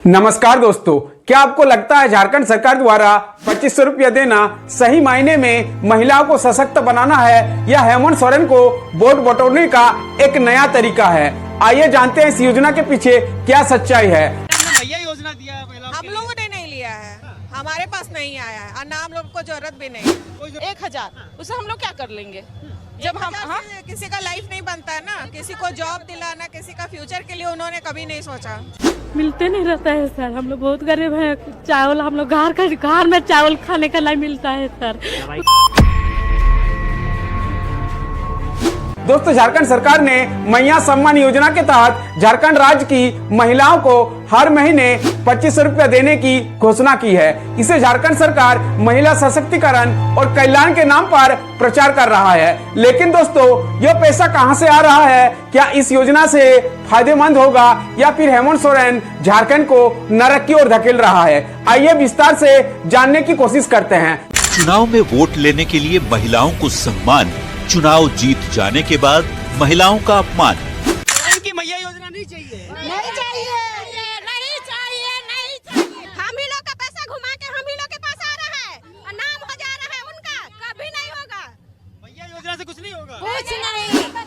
नमस्कार दोस्तों, क्या आपको लगता है झारखंड सरकार द्वारा 2500 रुपया देना सही मायने में महिलाओं को सशक्त बनाना है या हेमंत सोरेन को वोट बटोरने का एक नया तरीका है? आइए जानते हैं इस योजना के पीछे क्या सच्चाई है। भैया योजना दिया है महिलाओं हम लोगों ने नहीं लिया है, हमारे पास नहीं आया है और ना हम लोग को जरूरत भी नहीं। 1000 उससे हम लोग क्या कर लेंगे जब हम किसी का लाइफ नहीं बनता है ना, किसी को जॉब दिलाना, किसी का फ्यूचर के लिए उन्होंने कभी नहीं सोचा। मिलते नहीं रहता है सर, हम लोग बहुत गरीब हैं। चावल हम लोग घर में चावल खाने का नहीं मिलता है सर। दोस्तों, झारखंड सरकार ने मैया सम्मान योजना के तहत झारखंड राज्य की महिलाओं को हर महीने 2500 रुपया देने की घोषणा की है। इसे झारखंड सरकार महिला सशक्तिकरण और कल्याण के नाम पर प्रचार कर रहा है। लेकिन दोस्तों, यह पैसा कहां से आ रहा है? क्या इस योजना से फायदेमंद होगा या फिर हेमंत सोरेन झारखंड को नरक की ओर धकेल रहा है? आइए विस्तार से जानने की कोशिश करते हैं। चुनाव में वोट लेने के लिए महिलाओं को सम्मान, चुनाव जीत जाने के बाद महिलाओं का अपमान। इनकी मैया योजना नहीं चाहिए। नहीं चाहिए, नहीं चाहिए, नहीं चाहिए। हम ही लोग का पैसा घुमा के हम ही लोग के पास आ रहा है और नाम हो जा रहा है उनका, कभी नहीं होगा। मैया योजना से कुछ नहीं होगा। कुछ नहीं।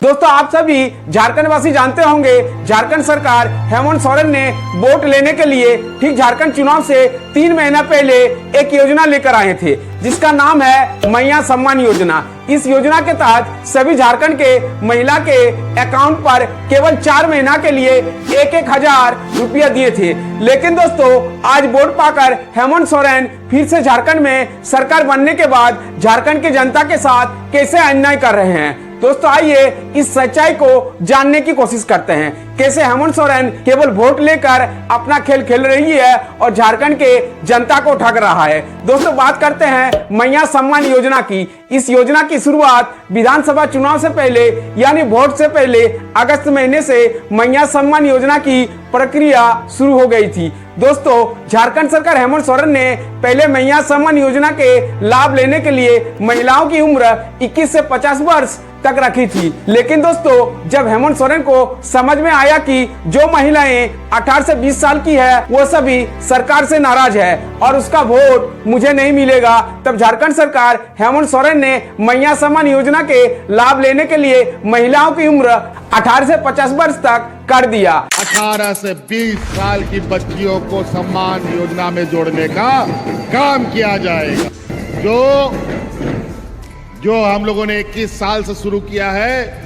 दोस्तों, आप सभी झारखंड वासी जानते होंगे, झारखंड सरकार हेमंत सोरेन ने वोट लेने के लिए ठीक झारखंड चुनाव से 3 महीना पहले एक योजना लेकर आए थे जिसका नाम है मैया सम्मान योजना। इस योजना के तहत सभी झारखंड के महिला के अकाउंट पर केवल 4 महीना के लिए 1,000 रुपया दिए थे। लेकिन दोस्तों, आज वोट पाकर हेमंत सोरेन फिर से झारखंड में सरकार बनने के बाद झारखंड की जनता के साथ कैसे अन्याय कर रहे हैं। दोस्तों, आइए इस सच्चाई को जानने की कोशिश करते हैं। कैसे हेमंत सोरेन केवल वोट लेकर अपना खेल खेल रही है और झारखंड के जनता को ठग रहा है। दोस्तों, बात करते हैं मैया सम्मान योजना की। इस योजना की शुरुआत विधानसभा चुनाव से पहले यानी वोट से पहले अगस्त महीने से मैया सम्मान योजना की प्रक्रिया शुरू हो गई थी। दोस्तों, झारखंड सरकार हेमंत सोरेन ने पहले मैया सम्मान योजना के लाभ लेने के लिए महिलाओं की उम्र 21 से 50 वर्ष तक रखी थी। लेकिन दोस्तों, जब हेमंत सोरेन को समझ में आया कि जो महिलाएं 18 से 20 साल की है वो सभी सरकार से नाराज है और उसका वोट मुझे नहीं मिलेगा, तब झारखंड सरकार हेमंत सोरेन ने मैया सम्मान योजना के लाभ लेने के लिए महिलाओं की उम्र 18 से 50 वर्ष तक कर दिया। 18 से 20 साल की बच्चियों को सम्मान योजना में जोड़ने का काम किया जाएगा। जो हम लोगों ने 21 साल से शुरू किया है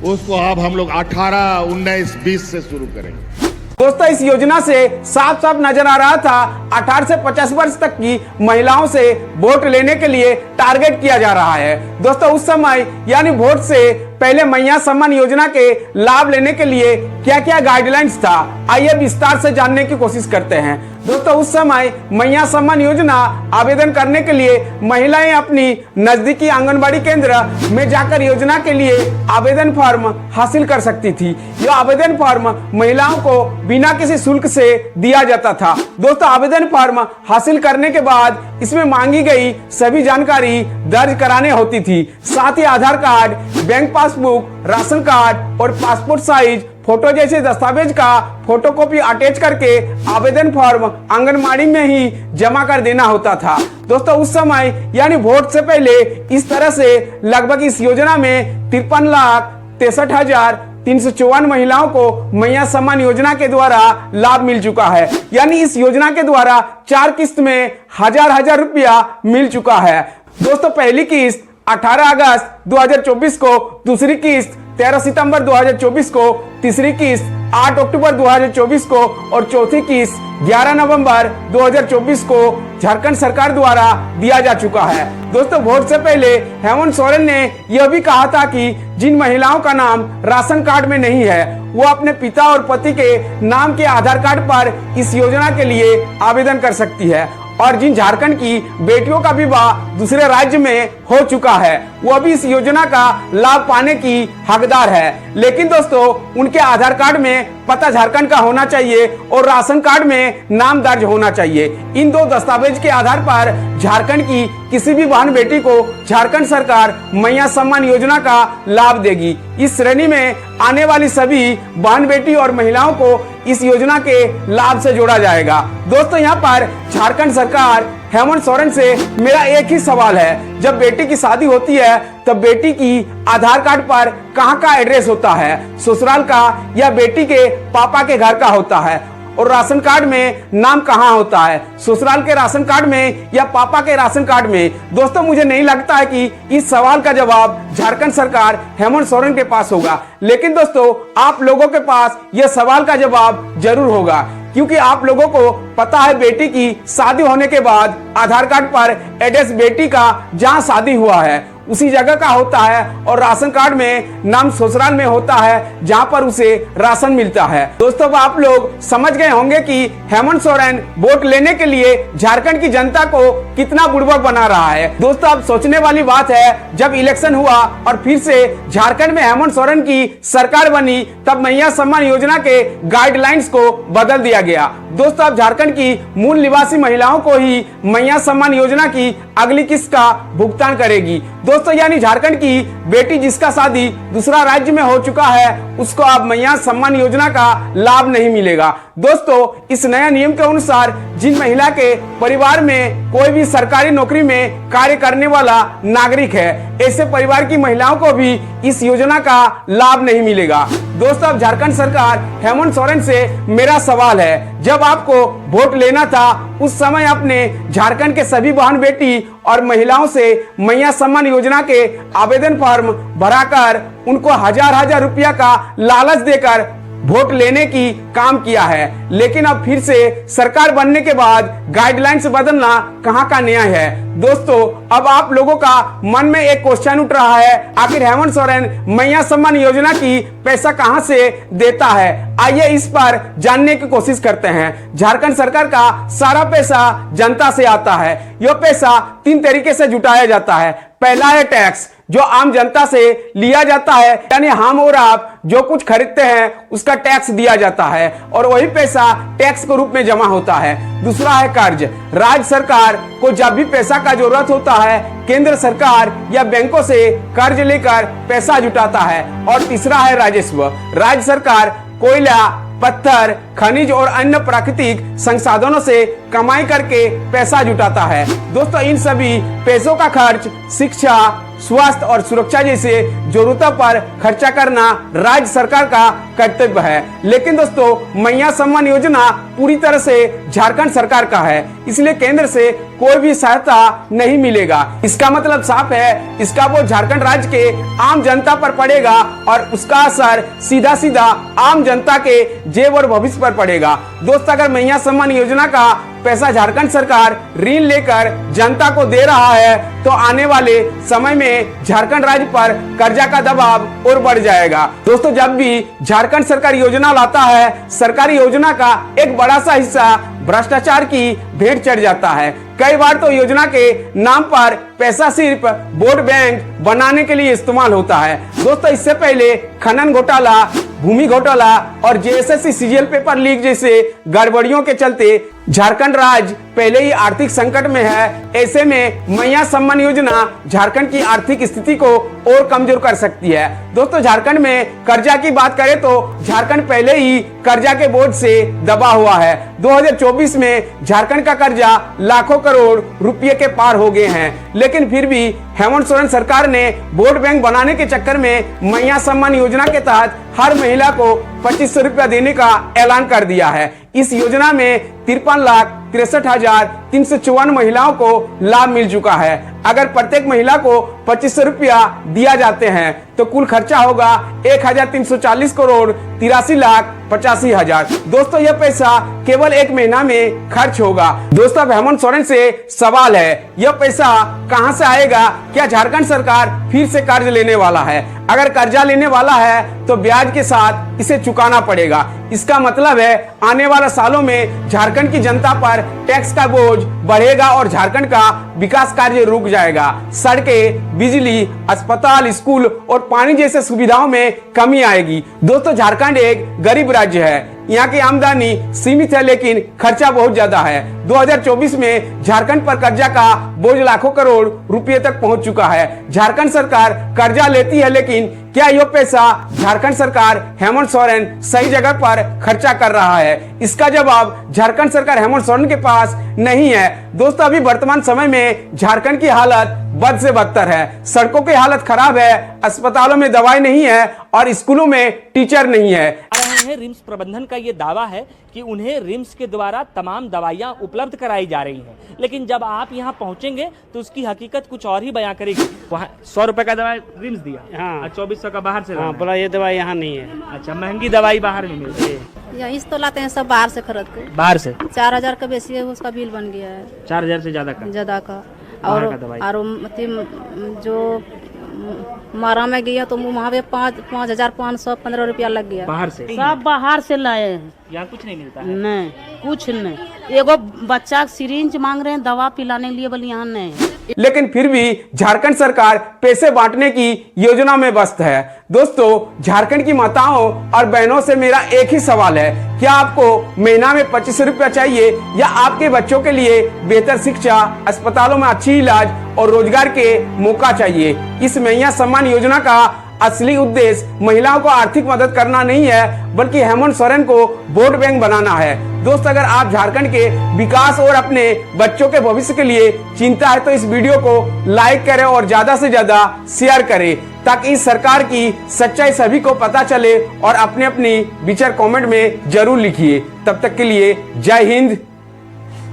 उसको अब हम लोग 18, 19, 20 से शुरू करेंगे। दोस्तों, इस योजना से साफ साफ नजर आ रहा था 18 से 50 वर्ष तक की महिलाओं से वोट लेने के लिए टारगेट किया जा रहा है। दोस्तों, उस समय यानी वोट से पहले मैया सम्मान योजना के लाभ लेने के लिए क्या क्या गाइडलाइंस था, आइए विस्तार से जानने की कोशिश करते हैं। दोस्तों, उस समय मैया सम्मान योजना आवेदन करने के लिए महिलाएं अपनी नजदीकी आंगनबाड़ी केंद्र में जाकर योजना के लिए आवेदन फॉर्म हासिल कर सकती थी। यह आवेदन फॉर्म महिलाओं को बिना किसी शुल्क से दिया जाता था। दोस्तों, आवेदन फॉर्म हासिल करने के बाद इसमें मांगी गई सभी जानकारी दर्ज कराने होती थी। साथ ही Aadhaar card, bank passbook, ration card और पासपोर्ट साइज फोटो जैसे दस्तावेज का फोटोकॉपी अटैच करके आवेदन फॉर्म आंगनबाड़ी में ही जमा कर देना होता था। दोस्तों, उस समय यानी वोट से पहले इस तरह से लगभग इस योजना में 53,63,354 महिलाओं को मैया सम्मान योजना के द्वारा लाभ मिल चुका है। यानी इस योजना के द्वारा 4 किस्त में 1000 रुपया मिल चुका है। दोस्तों, पहली किस्त 18 अगस्त 2024 को, दूसरी किस्त 13 सितंबर 2024 को, तीसरी किस्त 8 अक्टूबर 2024 को और चौथी किस्त 11 नवंबर 2024 को झारखंड सरकार द्वारा दिया जा चुका है। दोस्तों, वोट से पहले हेमंत सोरेन ने यह भी कहा था कि जिन महिलाओं का नाम राशन कार्ड में नहीं है वो अपने पिता और पति के नाम के आधार कार्ड पर इस योजना के लिए आवेदन कर सकती है। और जिन झारखंड की बेटियों का विवाह दूसरे राज्य में हो चुका है वो भी इस योजना का लाभ पाने की हकदार है। लेकिन दोस्तों, उनके आधार कार्ड में पता झारखंड का होना चाहिए और राशन कार्ड में नाम दर्ज होना चाहिए। इन 2 दस्तावेज के आधार पर झारखंड की किसी भी बहन बेटी को झारखंड सरकार मैया सम्मान योजना का लाभ देगी। इस श्रेणी में आने वाली सभी बहन बेटी और महिलाओं को इस योजना के लाभ से जोड़ा जाएगा। दोस्तों यहाँ पर झारखंड सरकार हेमंत सोरेन से मेरा एक ही सवाल है, जब बेटी की शादी होती है तब बेटी की आधार कार्ड पर कहाँ का एड्रेस होता है, ससुराल का या बेटी के पापा के घर का होता है, और राशन कार्ड में नाम कहाँ होता है, ससुराल के राशन कार्ड में या पापा के राशन कार्ड में। दोस्तों मुझे नहीं लगता है कि इस सवाल का जवाब झारखंड सरकार हेमंत सोरेन के पास होगा, लेकिन दोस्तों आप लोगों के पास यह सवाल का जवाब जरूर होगा, क्योंकि आप लोगों को पता है बेटी की शादी होने के बाद आधार कार्ड पर एड्रेस बेटी का जहां शादी हुआ है उसी जगह का होता है, और राशन कार्ड में नाम ससुराल में होता है जहां पर उसे राशन मिलता है। दोस्तों अब आप लोग समझ गए होंगे कि हेमंत सोरेन वोट लेने के लिए झारखंड की जनता को कितना बुड़बक बना रहा है। दोस्तों अब सोचने वाली बात है, जब इलेक्शन हुआ और फिर से झारखंड में हेमंत सोरेन की सरकार बनी तब मैया सम्मान योजना के गाइडलाइंस को बदल दिया गया। दोस्तों अब झारखंड की मूल निवासी महिलाओं को ही मैया सम्मान योजना की अगली किस्त का भुगतान करेगी। दोस्तों यानी झारखंड की बेटी जिसका शादी दूसरा राज्य में हो चुका है उसको अब मैया सम्मान योजना का लाभ नहीं मिलेगा। दोस्तों इस नया नियम के अनुसार जिन महिला के परिवार में कोई भी सरकारी नौकरी में कार्य करने वाला नागरिक है, ऐसे परिवार की महिलाओं को भी इस योजना का लाभ नहीं मिलेगा। दोस्तों अब झारखंड सरकार हेमंत सोरेन से मेरा सवाल है, जब आपको वोट लेना था उस समय अपने झारखंड के सभी बहन बेटी और महिलाओं से मैया सम्मान योजना के आवेदन फॉर्म भराकर उनको हजार रुपया का लालच देकर वोट लेने की काम किया है, लेकिन अब फिर से सरकार बनने के बाद गाइडलाइंस बदलना कहां का न्याय है। दोस्तों अब आप लोगों का मन में एक क्वेश्चन उठ रहा है, आखिर हेमंत सोरेन मैया सम्मान योजना की पैसा कहां से देता है। आइए इस पर जानने की कोशिश करते हैं। झारखंड सरकार का सारा पैसा जनता से आता है। यह पैसा 3 तरीके से जुटाया जाता है। पहला है टैक्स, जो आम जनता से लिया जाता है, यानी हम और आप जो कुछ खरीदते हैं उसका टैक्स दिया जाता है और वही पैसा टैक्स के रूप में जमा होता है। दूसरा है कर्ज, राज्य सरकार को जब भी पैसा का जरूरत होता है केंद्र सरकार या बैंकों से कर्ज लेकर पैसा जुटाता है। और तीसरा है राजस्व, राज्य सरकार कोयला, पत्थर, खनिज और अन्य प्राकृतिक संसाधनों से कमाई करके पैसा जुटाता है। दोस्तों इन सभी पैसों का खर्च शिक्षा, स्वास्थ्य और सुरक्षा जैसे जरूरतों पर खर्चा करना राज्य सरकार का कर्तव्य है। लेकिन दोस्तों मैया सम्मान योजना पूरी तरह से झारखंड सरकार का है, इसलिए केंद्र से कोई भी सहायता नहीं मिलेगा। इसका मतलब साफ है, इसका बोझ झारखंड राज्य के आम जनता पर पड़ेगा और उसका असर सीधा सीधा आम जनता के जेब और भविष्य पर पड़ेगा। दोस्तों अगर मैया सम्मान योजना का पैसा झारखंड सरकार ऋण लेकर जनता को दे रहा है तो आने वाले समय में झारखंड राज्य पर कर्जा का दबाव और बढ़ जाएगा। दोस्तों जब भी झारखंड सरकार योजना लाता है, सरकारी योजना का एक बड़ा सा हिस्सा भ्रष्टाचार की भेंट चढ़ जाता है। कई बार तो योजना के नाम पर पैसा सिर्फ वोट बैंक बनाने के लिए इस्तेमाल होता है। दोस्तों इससे पहले खनन घोटाला, भूमि घोटाला और जेएसएससी सीजीएल पेपर लीक जैसे गड़बड़ियों के चलते झारखंड राज्य पहले ही आर्थिक संकट में है। ऐसे में मैया सम्मान योजना झारखंड की आर्थिक स्थिति को और कमजोर कर सकती है। दोस्तों झारखंड में कर्जा की बात करें तो झारखंड पहले ही कर्जा के बोझ से दबा हुआ है। 2024 में झारखंड का कर्जा लाखों करोड़ रुपये के पार हो गए हैं, लेकिन फिर भी हेमंत सोरेन सरकार ने वोट बैंक बनाने के चक्कर में मैया सम्मान योजना के तहत हर महिला को 2500 रुपया देने का ऐलान कर दिया है। इस योजना में 53,63,354 महिलाओं को लाभ मिल चुका है। अगर प्रत्येक महिला को 2500 रुपया दिया जाते हैं तो कुल खर्चा होगा 1,340 करोड़ 83,85,000। दोस्तों यह पैसा केवल 1 महीना में खर्च होगा। दोस्तों अब हेमंत सोरेन से सवाल है, यह पैसा कहां से आएगा? क्या झारखंड सरकार फिर से कर्ज लेने वाला है? अगर कर्जा लेने वाला है तो ब्याज के साथ इसे चुकाना पड़ेगा। इसका मतलब है आने वाले सालों में झारखंड की जनता पर टैक्स का बोझ बढ़ेगा और झारखंड का विकास कार्य रुक जाएगा। सड़कें, बिजली, अस्पताल, स्कूल और पानी जैसे सुविधाओं में कमी आएगी। दोस्तों झारखंड एक गरीब राज्य है, यहाँ की आमदनी सीमित है लेकिन खर्चा बहुत ज्यादा है। 2024 में झारखंड पर कर्जा का बोझ लाखों करोड़ रुपए तक पहुंच चुका है। झारखंड सरकार कर्जा लेती है लेकिन क्या यह पैसा झारखंड सरकार हेमंत सोरेन सही जगह पर खर्चा कर रहा है? इसका जवाब झारखंड सरकार हेमंत सोरेन के पास नहीं है। दोस्तों, अभी वर्तमान समय में झारखंड की हालत बद से बदतर है। सड़कों की हालत खराब है, अस्पतालों में दवाई नहीं है और स्कूलों में टीचर नहीं है। रहे हैं रिम्स प्रबंधन का ये दावा है कि उन्हें रिम्स के द्वारा तमाम दवाइयां उपलब्ध कराई जा रही हैं, लेकिन जब आप यहां पहुंचेंगे तो उसकी हकीकत कुछ और ही बयां करेगी। वहाँ 100 रुपए का दवाई रिम्स दिया, हाँ, 2400 का बाहर से। हाँ, बोला ये दवाई यहाँ नहीं है। अच्छा, महंगी दवाई बाहर में मिलती है। यहीं से तो लाते हैं सब बाहर से खरीद के। बाहर से 4000 का बेसी है, उसका बिल बन गया है 4000 से ज्यादा का और जो मारा में गया तो वहाँ पे 5515 रुपया लग गया। बाहर से सब बाहर से लाए हैं, यहाँ कुछ नहीं मिलता है। नहीं कुछ नहीं। एगो बच्चा सिरिंज मांग रहे हैं दवा पिलाने के लिए, बोले यहाँ नहीं। लेकिन फिर भी झारखंड सरकार पैसे बांटने की योजना में व्यस्त है। दोस्तों, झारखंड की माताओं और बहनों से मेरा एक ही सवाल है, क्या आपको महीना में 25 रुपया चाहिए या आपके बच्चों के लिए बेहतर शिक्षा, अस्पतालों में अच्छी इलाज और रोजगार के मौका चाहिए? इस मैया सम्मान योजना का असली उद्देश्य महिलाओं को आर्थिक मदद करना नहीं है बल्कि हेमंत सोरेन को वोट बैंक बनाना है। दोस्त, अगर आप झारखंड के विकास और अपने बच्चों के भविष्य के लिए चिंता है तो इस वीडियो को लाइक करें और ज्यादा से ज्यादा शेयर करें ताकि इस सरकार की सच्चाई सभी को पता चले और अपने अपनी विचार कमेंट में जरूर लिखिए। तब तक के लिए जय हिंद,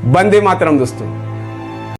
वंदे मातरम दोस्तों।